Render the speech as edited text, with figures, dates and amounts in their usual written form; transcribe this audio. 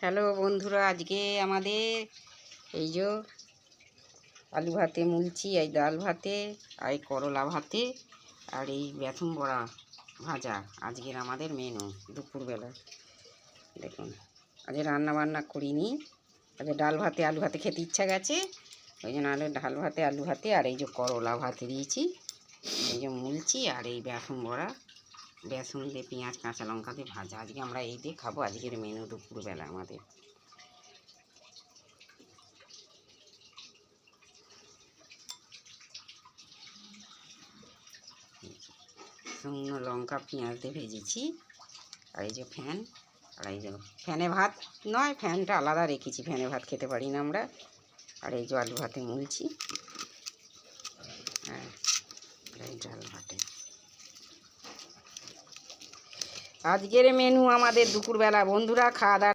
Hello বন্ধুরা, আজকে আমাদের এই যে আলু ভাতে মুলছি, এই ডাল ভাতে, আর এই করলা ভাতে, আর এই বেথুন বড়া ভাজা আজকের আমাদের মেনু দুপুরবেলা। দেখুন, আজকে রান্না বান্না করিনি, আজকে ডাল ভাতে আলু ভাতে খেতে ইচ্ছা গেছে, ওই জন্য ডাল ভাতে আলু ভাতে আর এই যে করলা ভাতে দিয়েছি, এই যে মুলছি, আর এই বেথুন বড়া বেসন দিয়ে পেঁয়াজ কাঁচা লঙ্কা দিয়ে ভাজা। আজকে আমরা এই দিয়ে খাবো আজকের মেনু দুপুরবেলা আমাদের। শুকনো লঙ্কা পেঁয়াজ দিয়ে ভেজেছি, আর এই যে ফ্যান, আর এই যে ফ্যানে ভাত নয়, ফ্যানটা আলাদা রেখেছি, ফ্যানে ভাত খেতে পারি না আমরা। আর এই যে আলু ভাতে মুলছি, আর এই ডাল ভাতে। আজকের মেনু আমাদের দুপুরবেলা বন্ধুরা, খাওয়া দাওয়া